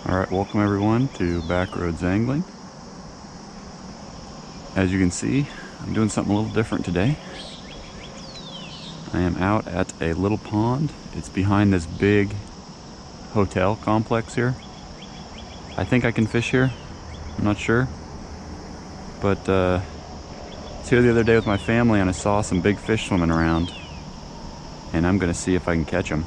Alright, welcome everyone to Backroads Angling. As you can see, I'm doing something a little different today. I am out at a little pond. It's behind this big hotel complex here. I think I can fish here. I'm not sure. But I was here the other day with my family and I saw some big fish swimming around. And I'm going to see if I can catch them.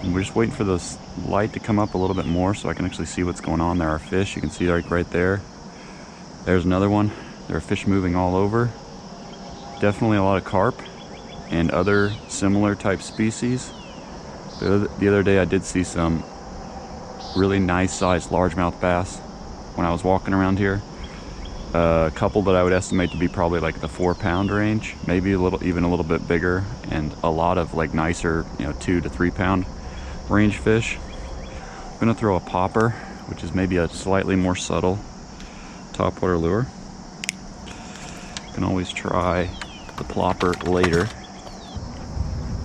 And we're just waiting for this light to come up a little bit more so I can actually see what's going on. There are fish. You can see like right there. There's another one. There are fish moving all over. Definitely a lot of carp and other similar type species. The other day I did see some really nice sized largemouth bass when I was walking around here. A couple that I would estimate to be probably like the 4-pound range, maybe even a little bit bigger, and a lot of like nicer, 2 to 3 pound range fish. I'm gonna throw a popper, which is maybe a slightly more subtle topwater lure. You can always try the plopper later.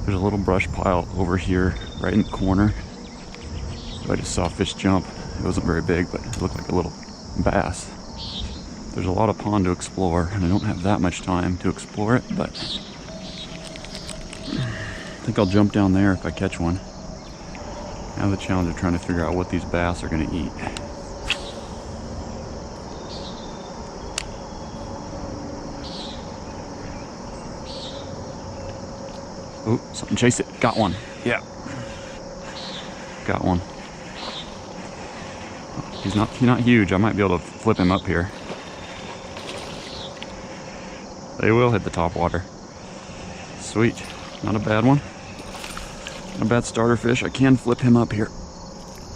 There's a little brush pile over here right in the corner. I just saw a fish jump. It wasn't very big, but it looked like a little bass. There's a lot of pond to explore, and I don't have that much time to explore it, but I think I'll jump down there if I catch one. Now the challenge of trying to figure out what these bass are going to eat. Oh, something chased it. Got one. Yeah. Got one. He's not huge. I might be able to flip him up here. They will hit the top water. Sweet. Not a bad one. Not a bad starter fish. I can flip him up here.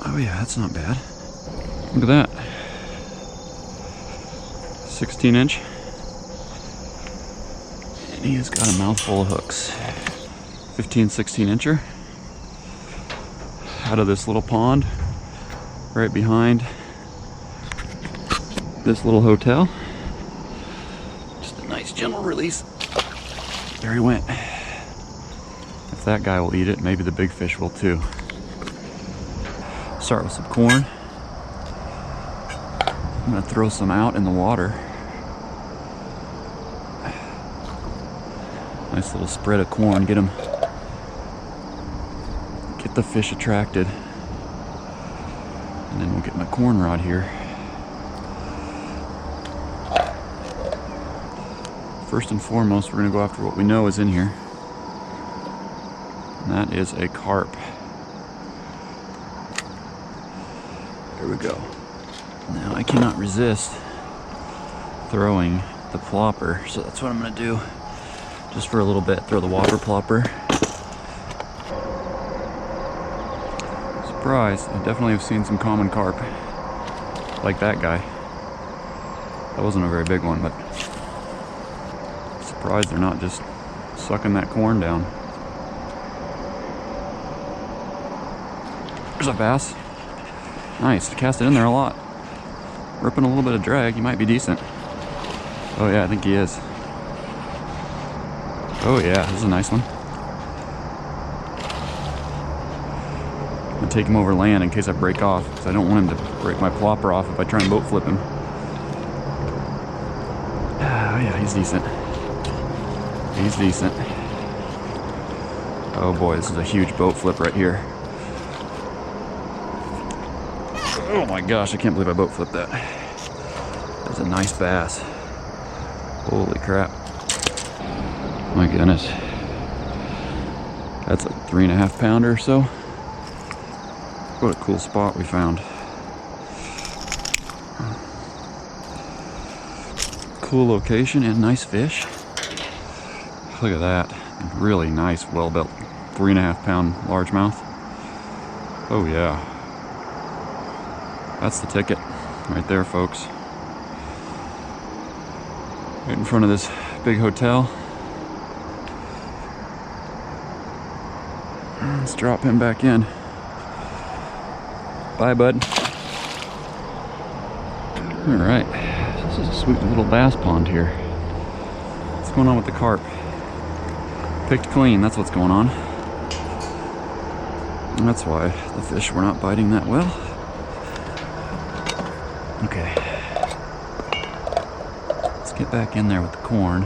Oh yeah, that's not bad. Look at that. 16-inch. And he has got a mouthful of hooks. 15, 16-incher. Out of this little pond. Right behind this little hotel. Just a nice gentle release. There he went. If that guy will eat it, maybe the big fish will too. Start with some corn. I'm gonna throw some out in the water. Nice little spread of corn. Get the fish attracted. And then we'll get my corn rod here. First and foremost, we're gonna go after what we know is in here. And that is a carp. There we go. Now I cannot resist throwing the plopper, so that's what I'm gonna do. Just for a little bit, throw the water plopper. Surprise, I definitely have seen some common carp. Like that guy. That wasn't a very big one, but surprised they're not just sucking that corn down. There's a bass. Nice, cast it in there a lot. Ripping a little bit of drag, he might be decent. Oh yeah, I think he is. Oh yeah, this is a nice one. I'm gonna take him over land in case I break off, because I don't want him to break my plopper off if I try and boat flip him. Oh yeah, he's decent. He's decent. Oh boy, this is a huge boat flip right here. Oh my gosh, I can't believe I boat flipped that. That's a nice bass. Holy crap. My goodness. That's a 3.5 pounder or so. What a cool spot we found. cool location and nice fish. Look at that. Really nice, well-built 3.5 pound largemouth. Oh yeah. That's the ticket right there, folks. Right in front of this big hotel. Let's drop him back in. Bye, bud. All right, this is a sweet little bass pond here. What's going on with the carp? Picked clean, that's what's going on. And that's why the fish were not biting that well. Okay. Let's get back in there with the corn.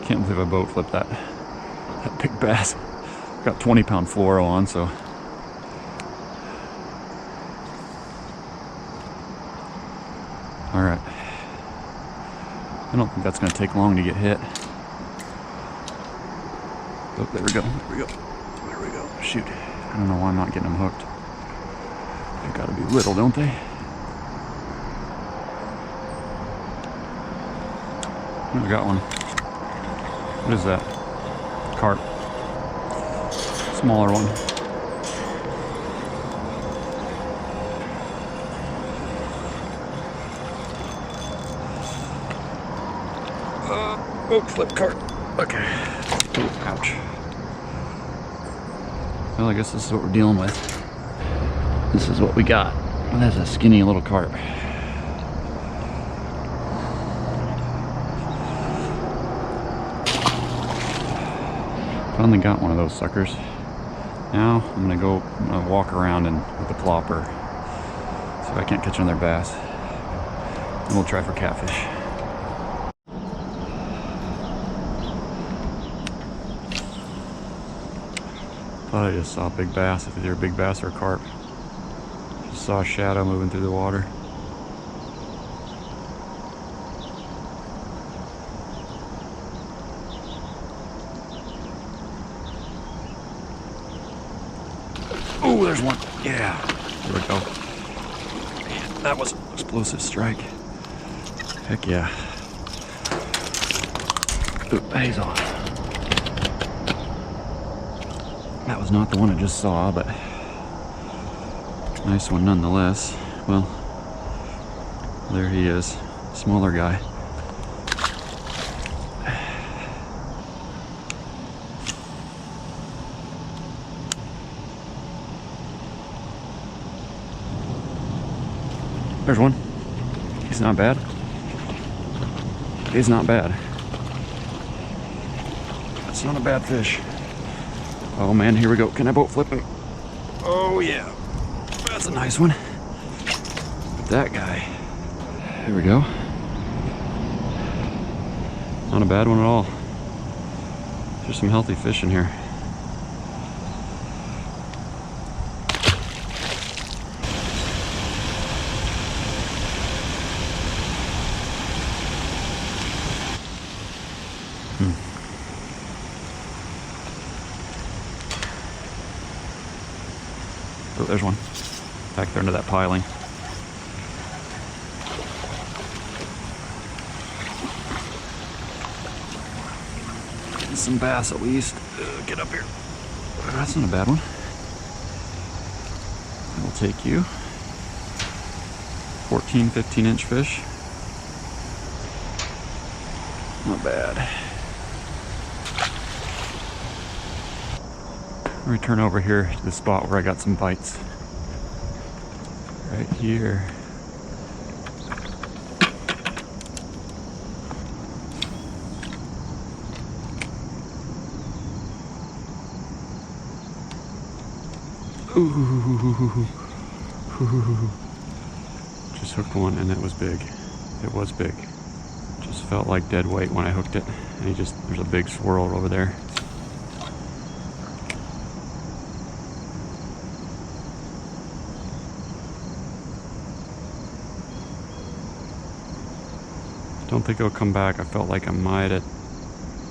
Can't believe I boat flipped that big bass. Got 20-pound fluoro on, so. All right. I don't think that's gonna take long to get hit. Oh, there we go, there we go, there we go. Shoot, I don't know why I'm not getting them hooked. They gotta be little, don't they? Oh, I got one. What is that? Carp. Smaller one. Oh, flip carp. Okay. Oh, ouch. Well, I guess this is what we're dealing with. This is what we got. Well, that's a skinny little carp. Finally got one of those suckers. Now I'm gonna walk around and with the plopper. See if I can't catch another bass. And we'll try for catfish. Thought I just saw a big bass. If it's either a big bass or a carp. Just saw a shadow moving through the water. Oh, there's one. Yeah. There we go. Man, that was an explosive strike. Heck yeah. Ooh, he's off. That was not the one I just saw, but nice one nonetheless. Well, there he is. Smaller guy. There's one. He's not bad. He's not bad. That's not a bad fish. Oh man, here we go. Can I boat flip him? Oh yeah. That's a nice one. That guy. Here we go. Not a bad one at all. There's some healthy fish in here. Oh, there's one. Back there under that piling. Getting some bass at least. Get up here. That's not a bad one. That'll take you. 14, 15-inch fish. Not bad. Return over here to the spot where I got some bites. Right here. Ooh. Just hooked one and it was big. It was big. Just felt like dead weight when I hooked it. And there's a big swirl over there. Don't think he'll come back. I felt like I might have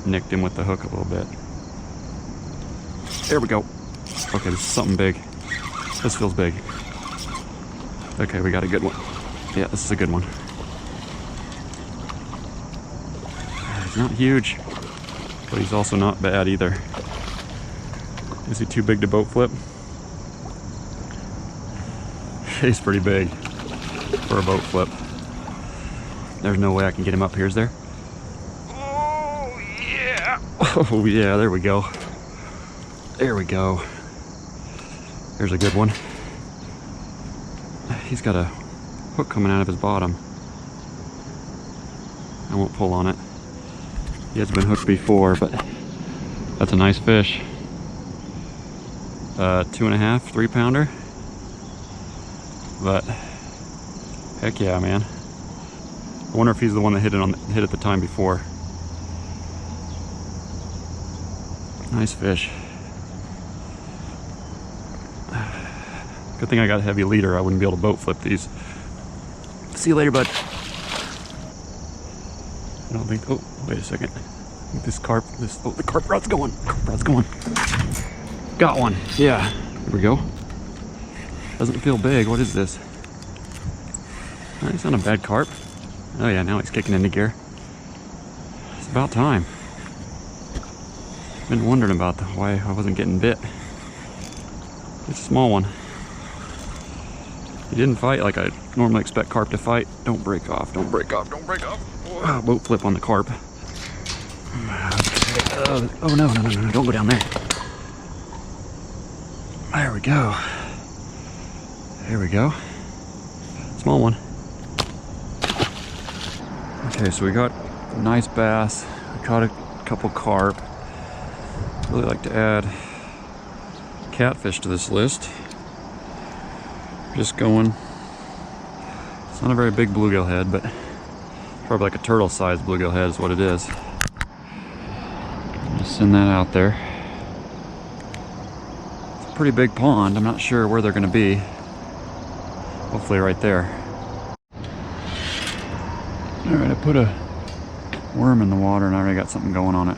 nicked him with the hook a little bit. There we go. Okay, this is something big. This feels big. Okay, we got a good one. Yeah, this is a good one. He's not huge, but he's also not bad either. Is he too big to boat flip? He's pretty big for a boat flip. There's no way I can get him up here, is there? Oh yeah! Oh yeah, there we go. There we go. There's a good one. He's got a hook coming out of his bottom. I won't pull on it. He has been hooked before, but that's a nice fish. 2.5, 3 pounder. But heck yeah, man. I wonder if he's the one that hit at the time before. Nice fish. Good thing I got a heavy leader. I wouldn't be able to boat flip these. See you later, bud. I don't think. Oh, wait a second. I think this carp. Oh, the carp rod's going. Carp rod's going. Got one. Yeah. Here we go. Doesn't feel big. What is this? It's not a bad carp. Oh yeah, now he's kicking into gear. It's about time. Been wondering about why I wasn't getting bit. It's a small one. He didn't fight like I normally expect carp to fight. Don't break off, don't break off, don't break off. Oh, boat flip on the carp. Oh no, don't go down there. There we go. There we go. Small one. Okay, so we got a nice bass. I caught a couple carp. Really like to add catfish to this list. Just going. It's not a very big bluegill head, but probably like a turtle-sized bluegill head is what it is. Just send that out there. It's a pretty big pond. I'm not sure where they're going to be. Hopefully right there. Alright, I put a worm in the water and I already got something going on it.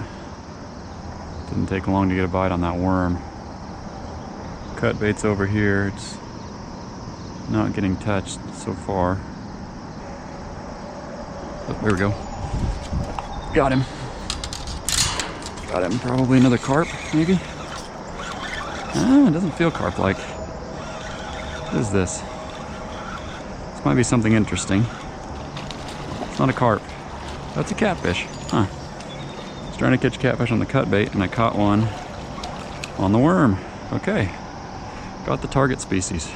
Didn't take long to get a bite on that worm. Cut bait's over here. It's not getting touched so far. Oh, there we go. Got him. Got him. Probably another carp, maybe? It doesn't feel carp-like. What is this? This might be something interesting. It's not a carp. That's a catfish. Huh. I was trying to catch catfish on the cut bait and I caught one on the worm. Okay. Got the target species.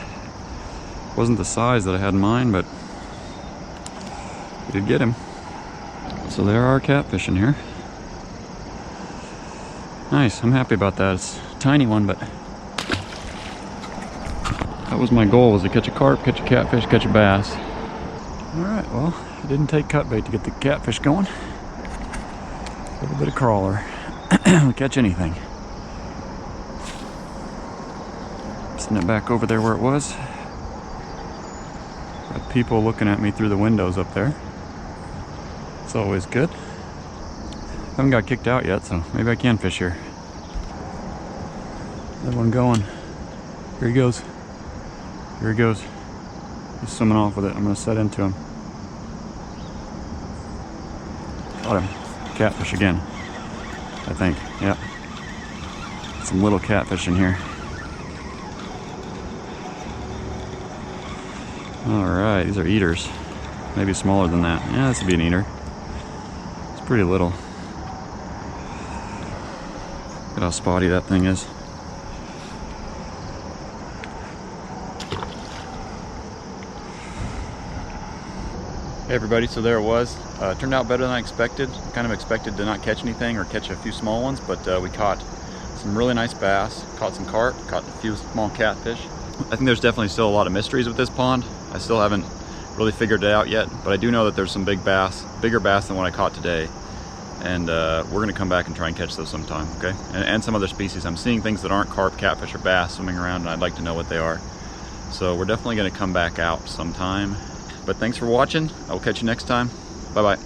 Wasn't the size that I had in mind, but we did get him. So there are catfish in here. Nice, I'm happy about that. It's a tiny one, but that was my goal, was to catch a carp, catch a catfish, catch a bass. Alright, well, it didn't take cut bait to get the catfish going. A little bit of crawler. We'll catch anything. Send it back over there where it was. Got people looking at me through the windows up there. It's always good. Haven't got kicked out yet, so maybe I can fish here. That one going. Here he goes. Here he goes. He's swimming off with it. I'm gonna set into him. Got him. Catfish again, I think. Yep. Some little catfish in here. Alright, these are eaters. Maybe smaller than that. Yeah, this would be an eater. It's pretty little. Look at how spotty that thing is. Hey everybody, so there it was. Turned out better than I expected. Kind of expected to not catch anything or catch a few small ones, but we caught some really nice bass, caught some carp, caught a few small catfish. I think there's definitely still a lot of mysteries with this pond. I still haven't really figured it out yet, but I do know that there's some big bass, bigger bass than what I caught today. And we're gonna come back and try and catch those sometime, okay? And some other species. I'm seeing things that aren't carp, catfish, or bass swimming around, and I'd like to know what they are. So we're definitely gonna come back out sometime. But thanks for watching. I will catch you next time. Bye-bye.